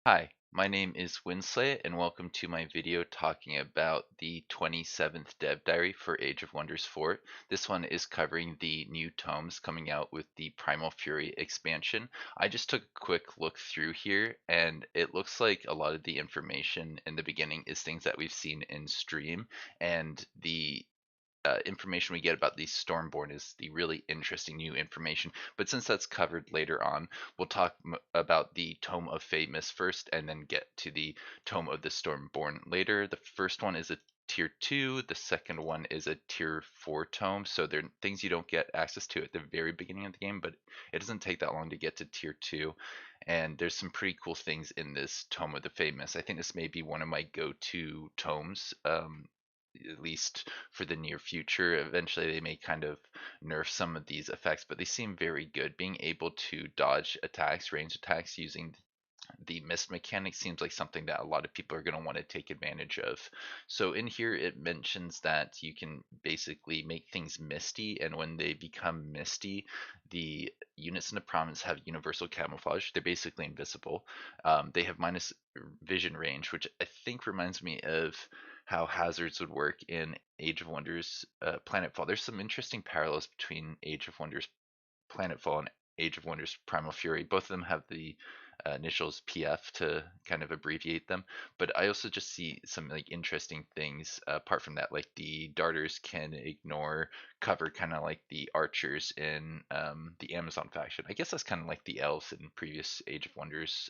Hi, my name is Winsley, and welcome to my video talking about the 27th Dev Diary for Age of Wonders 4. This one is covering the new tomes coming out with the Primal Fury expansion. I just took a quick look through here, and it looks like a lot of the information in the beginning is things that we've seen in stream, and the information we get about the Stormborn is the really interesting new information. But since that's covered later on, we'll talk about the Tome of Famished first, and then get to the Tome of the Stormborn later. The first one is a tier 2, the second one is a tier 4 tome, so they're things you don't get access to at the very beginning of the game, but it doesn't take that long to get to tier 2, and there's some pretty cool things in this Tome of the Famous. I think this may be one of my go-to tomes, at least for the near future. Eventually, they may kind of nerf some of these effects, but they seem very good. Being able to dodge attacks, range attacks, using the mist mechanic seems like something that a lot of people are going to want to take advantage of. So in here, it mentions that you can basically make things misty, and when they become misty, the units in the province have universal camouflage. They're basically invisible. They have minus vision range, which I think reminds me of how hazards would work in Age of Wonders Planetfall. There's some interesting parallels between Age of Wonders Planetfall and Age of Wonders Primal Fury. Both of them have the initials PF to kind of abbreviate them. But I also just see some like interesting things apart from that, like the darters can ignore cover, kind of like the archers in the Amazon faction. I guess that's kind of like the elves in previous Age of Wonders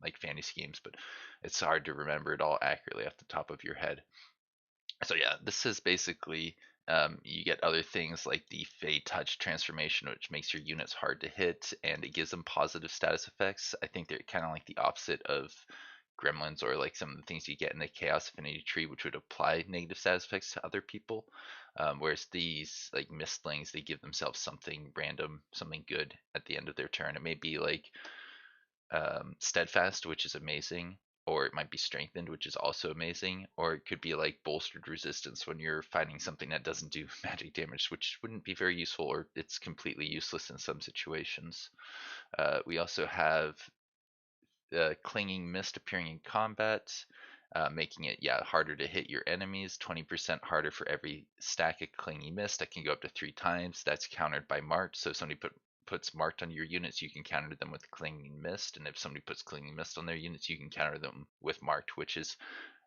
like fantasy games, but it's hard to remember it all accurately off the top of your head. So yeah, this is basically you get other things like the feytouched transformation, which makes your units hard to hit, and it gives them positive status effects. I think they're kind of like the opposite of gremlins or like some of the things you get in the chaos affinity tree, which would apply negative status effects to other people. Whereas these like mistlings, they give themselves something random, something good at the end of their turn. It may be like steadfast, which is amazing, or it might be strengthened, which is also amazing, or it could be like bolstered resistance when you're fighting something that doesn't do magic damage, which wouldn't be very useful, or it's completely useless in some situations. We also have clinging mist appearing in combat, making it harder to hit your enemies. 20% harder for every stack of clinging mist. That can go up to 3 times. That's countered by marked. So if somebody puts marked on your units, you can counter them with clinging mist, and if somebody puts clinging mist on their units, you can counter them with marked, which is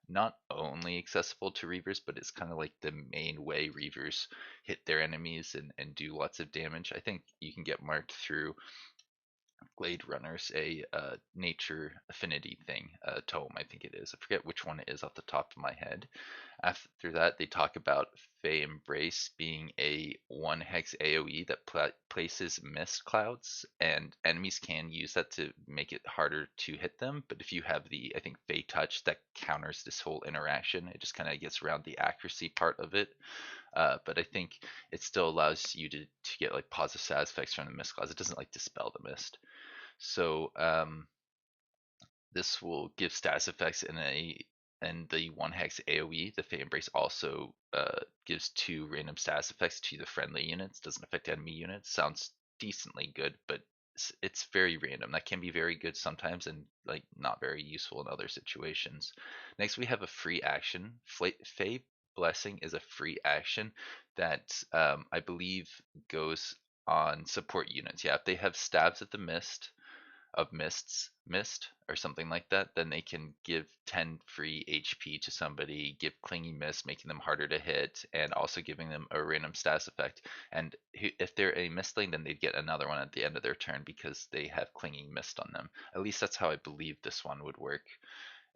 not only accessible to reavers, but it's kind of like the main way reavers hit their enemies and do lots of damage. I think you can get marked through Glade Runners, a nature affinity thing, tome, I think it is. I forget which one it is off the top of my head. After that, they talk about Fey Embrace being a 1 hex AoE that places mist clouds, and enemies can use that to make it harder to hit them. But if you have the, I think, Fey Touch, that counters this whole interaction. It just kind of gets around the accuracy part of it. But I think it still allows you to get like positive status effects from the mist clouds. It doesn't like dispel the mist. So this will give status effects in the 1 hex AoE. The Fey Embrace also gives 2 random status effects to the friendly units. Doesn't affect enemy units. Sounds decently good, but it's very random. That can be very good sometimes and like not very useful in other situations. Next, we have a free action. Fey Blessing is a free action that I believe goes on support units. Yeah, if they have stabs at the mist or something like that, then they can give 10 free HP to somebody, give clinging mist, making them harder to hit, and also giving them a random status effect. And if they're a mistling, then they'd get another one at the end of their turn because they have clinging mist on them. At least that's how I believe this one would work.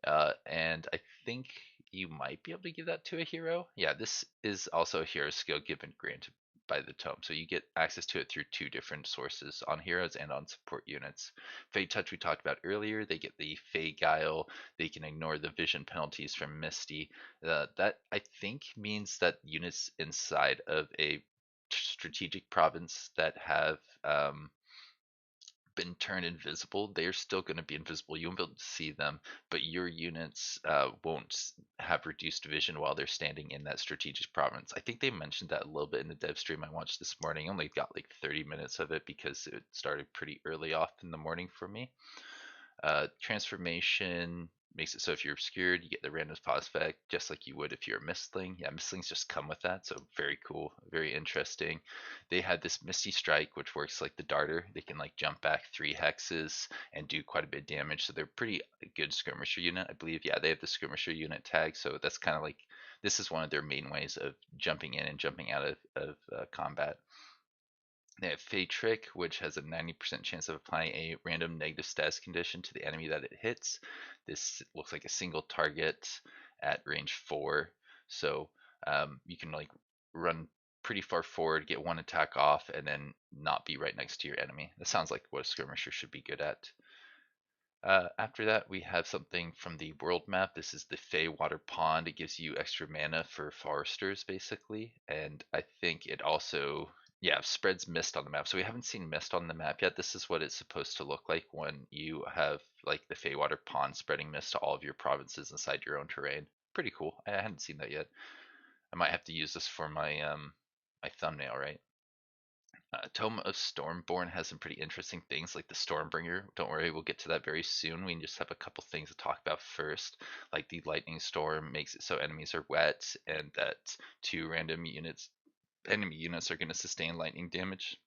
And I think you might be able to give that to a hero. Yeah, this is also a hero skill given granted by the tome, so you get access to it through 2 different sources, on heroes and on support units. Fey Touch we talked about earlier. They get the Fey Guile. They can ignore the vision penalties from Misty. That I think means that units inside of a strategic province that have been turned invisible, they're still going to be invisible. You won't be able to see them, but your units won't have reduced vision while they're standing in that strategic province. I think they mentioned that a little bit in the dev stream I watched this morning. I only got like 30 minutes of it because it started pretty early off in the morning for me. Transformation makes it so if you're obscured, you get the random pause effect, just like you would if you're a mistling. Yeah, mistlings just come with that, so very cool, very interesting. They had this Misty Strike, which works like the darter. They can like jump back 3 hexes and do quite a bit of damage, so they're pretty good skirmisher unit, I believe. Yeah, they have the skirmisher unit tag, so that's kind of like this is one of their main ways of jumping in and jumping out of combat. They have Fey Trick, which has a 90% chance of applying a random negative status condition to the enemy that it hits. This looks like a single target at range 4, so you can like run pretty far forward, get one attack off, and then not be right next to your enemy. That sounds like what a skirmisher should be good at. After that, we have something from the world map. This is the Feywater Pond. It gives you extra mana for foresters, basically. And I think it also, yeah, spreads mist on the map. So we haven't seen mist on the map yet. This is what it's supposed to look like when you have like the Feywater Pond spreading mist to all of your provinces inside your own terrain. Pretty cool. I hadn't seen that yet. I might have to use this for my thumbnail, right? Tome of Stormborn has some pretty interesting things like the Stormbringer. Don't worry, we'll get to that very soon. We just have a couple things to talk about first. Like the lightning storm makes it so enemies are wet, and that two random enemy units are going to sustain lightning damage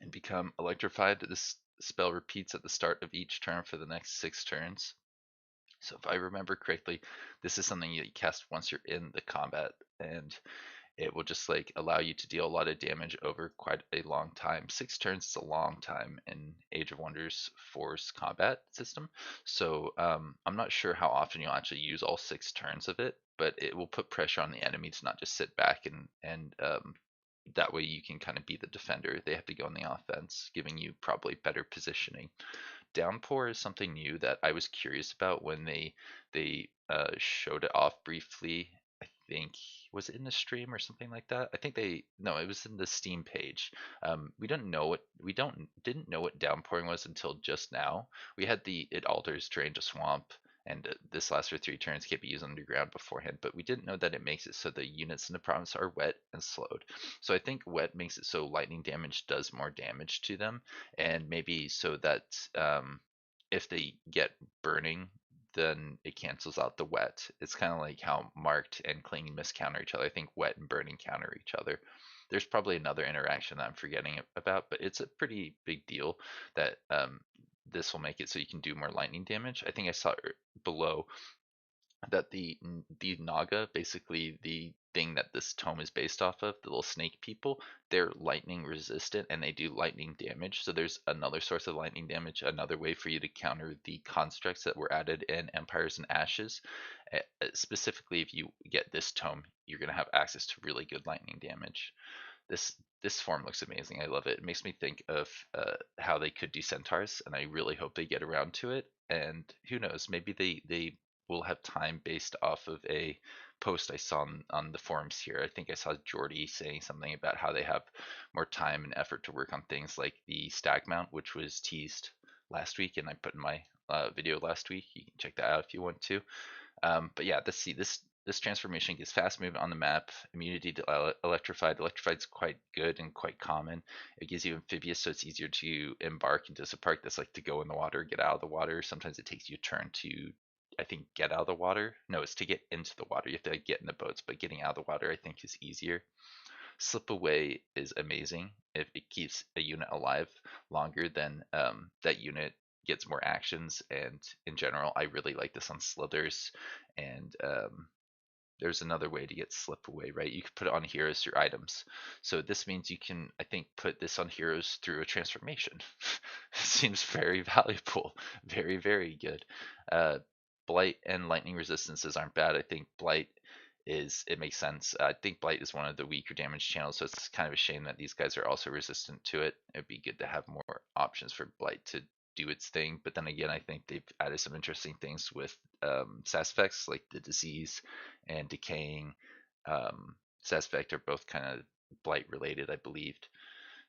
and become electrified. This spell repeats at the start of each turn for the next 6 turns. So if I remember correctly, this is something you cast once you're in the combat, and it will just like allow you to deal a lot of damage over quite a long time. 6 turns is a long time in Age of Wonders 4's combat system. So I'm not sure how often you'll actually use all 6 turns of it, but it will put pressure on the enemy to not just sit back and that way you can kind of be the defender. They have to go on the offense, giving you probably better positioning. Downpour is something new that I was curious about when they showed it off briefly. I think was it in the stream or something like that? I think they no, it was in the Steam page. We didn't know what downpouring was until just now. We had the it alters terrain to swamp, and this lasts for 3 turns. Can't be used underground beforehand, but we didn't know that it makes it so the units in the province are wet and slowed. So I think wet makes it so lightning damage does more damage to them, and maybe so that if they get burning, then it cancels out the wet. It's kind of like how marked and clean mist counter each other. I think wet and burning counter each other. There's probably another interaction that I'm forgetting about, but it's a pretty big deal that this will make it so you can do more lightning damage. I think I saw below that the naga, basically the thing that this tome is based off of, the little snake people, they're lightning resistant and they do lightning damage. So there's another source of lightning damage, another way for you to counter the constructs that were added in Empires and Ashes. Specifically, if you get this tome, you're going to have access to really good lightning damage. This form looks amazing. I love it. It makes me think of how they could do centaurs, and I really hope they get around to it. And who knows, maybe they will have time based off of a post I saw on the forums here. I think I saw Jordy saying something about how they have more time and effort to work on things like the stag mount, which was teased last week, and I put in my video last week. You can check that out if you want to. But yeah, let's see. This transformation gives fast movement on the map, immunity to electrified. Electrified's quite good and quite common. It gives you amphibious, so it's easier to embark into a park that's like to go in the water, get out of the water. Sometimes it takes you a turn to, I think, get out of the water. No, it's to get into the water. You have to like, get in the boats, but getting out of the water I think is easier. Slip away is amazing if it keeps a unit alive longer than that unit gets more actions. And in general, I really like this on slithers. And there's another way to get slip away, right? You can put it on heroes through items. So this means you can, I think, put this on heroes through a transformation. Seems very valuable, very, very good. Blight and lightning resistances aren't bad. I think Blight it makes sense. I think Blight is one of the weaker damage channels, so it's kind of a shame that these guys are also resistant to it. It'd be good to have more options for Blight to do its thing. But then again, I think they've added some interesting things with sas effects like the disease and decaying. Sas effect are both kind of Blight related, I believed.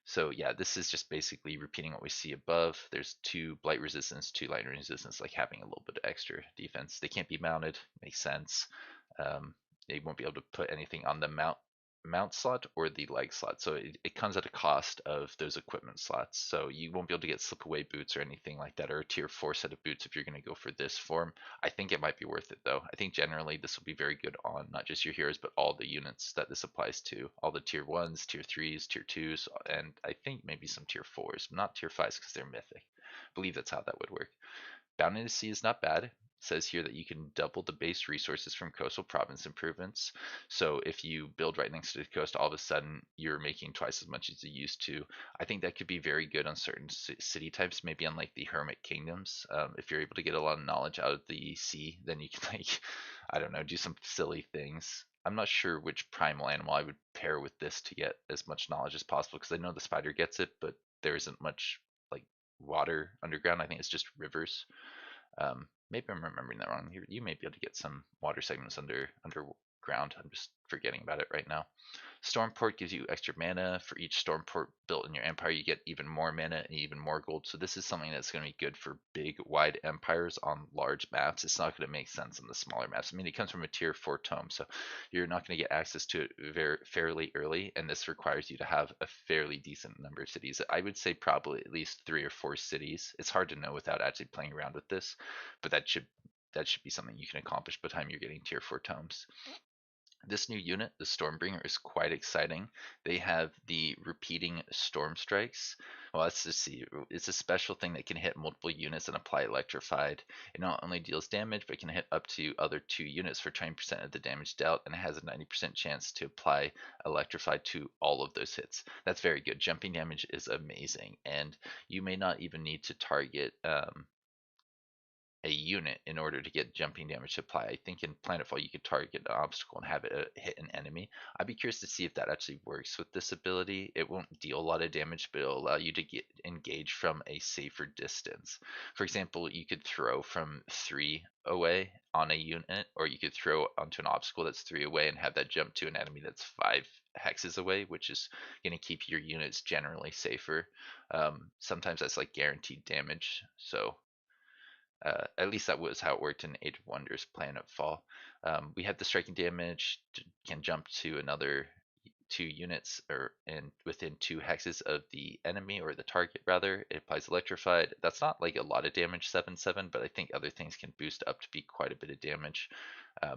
So yeah, this is just basically repeating what we see above. There's 2 blight resistance, 2 lightning resistance, like having a little bit of extra defense. They can't be mounted, makes sense. They won't be able to put anything on the mount mount slot or the leg slot. So it comes at a cost of those equipment slots. So you won't be able to get slip away boots or anything like that, or a tier 4 set of boots if you're going to go for this form. I think it might be worth it though. I think generally this will be very good on not just your heroes, but all the units that this applies to. All the tier 1s, tier 3s, tier 2s, and I think maybe some tier 4s, not tier 5s because they're mythic. I believe that's how that would work. Bound into Sea is not bad. It says here that you can double the base resources from coastal province improvements. So if you build right next to the coast, all of a sudden you're making twice as much as you used to. I think that could be very good on certain city types, maybe on like the Hermit Kingdoms. If you're able to get a lot of knowledge out of the sea, then you can like, I don't know, do some silly things. I'm not sure which primal animal I would pair with this to get as much knowledge as possible because I know the spider gets it, but there isn't much like water underground. I think it's just rivers. Maybe I'm remembering that wrong. You may be able to get some water segments underground. I'm just forgetting about it right now. Stormport gives you extra mana. For each Stormport built in your empire, you get even more mana and even more gold. So this is something that's going to be good for big, wide empires on large maps. It's not going to make sense on the smaller maps. I mean, it comes from a tier 4 tome, so you're not going to get access to it fairly early, and this requires you to have a fairly decent number of cities. I would say probably at least 3 or 4 cities. It's hard to know without actually playing around with this, but that should be something you can accomplish by the time you're getting tier 4 tomes. This new unit, the Stormbringer, is quite exciting. They have the repeating storm strikes. Well, let's just see. It's a special thing that can hit multiple units and apply electrified. It not only deals damage, but can hit up to other 2 units for 20% of the damage dealt, and it has a 90% chance to apply electrified to all of those hits. That's very good. Jumping damage is amazing, and you may not even need to target a unit in order to get jumping damage to apply. I think in Planetfall you could target an obstacle and have it hit an enemy. I'd be curious to see if that actually works with this ability. It won't deal a lot of damage, but it'll allow you to get engaged from a safer distance. For example, you could throw from 3 away on a unit, or you could throw onto an obstacle that's 3 away and have that jump to an enemy that's 5 hexes away, which is going to keep your units generally safer. Sometimes that's like guaranteed damage, so at least that was how it worked in Age of Wonders Planetfall. We had the striking damage can jump to another 2 units or and within 2 hexes of the enemy or the target rather. It applies electrified. That's not like a lot of damage 7/7, but I think other things can boost up to be quite a bit of damage.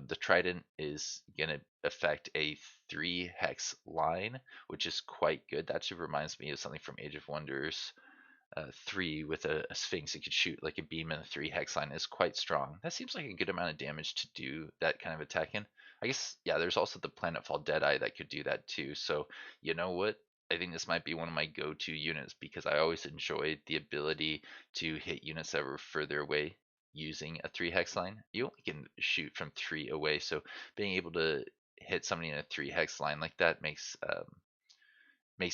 The trident is gonna affect a 3 hex line, which is quite good. That actually reminds me of something from Age of Wonders 3 with a Sphinx. It could shoot like a beam in a 3 hex line is quite strong. That seems like a good amount of damage to do that kind of attack in. I guess, yeah, there's also the Planetfall Deadeye that could do that too. So, you know what? I think this might be one of my go-to units because I always enjoyed the ability to hit units that were further away using a 3 hex line. You only can shoot from 3 away, so being able to hit somebody in a 3 hex line like that makes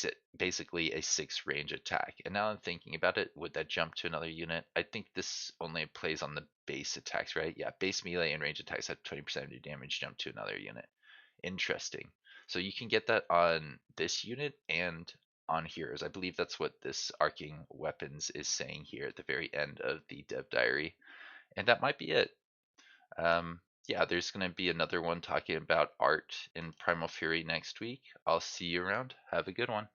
it basically a 6 range attack. And now I'm thinking about it, would that jump to another unit? I think this only plays on the base attacks, right? Yeah, base melee and range attacks have 20% of your damage jump to another unit. Interesting. So you can get that on this unit and on heroes. I believe that's what this arcing weapons is saying here at the very end of the dev diary. And that might be it. Yeah, there's going to be another one talking about art in Primal Fury next week. I'll see you around. Have a good one.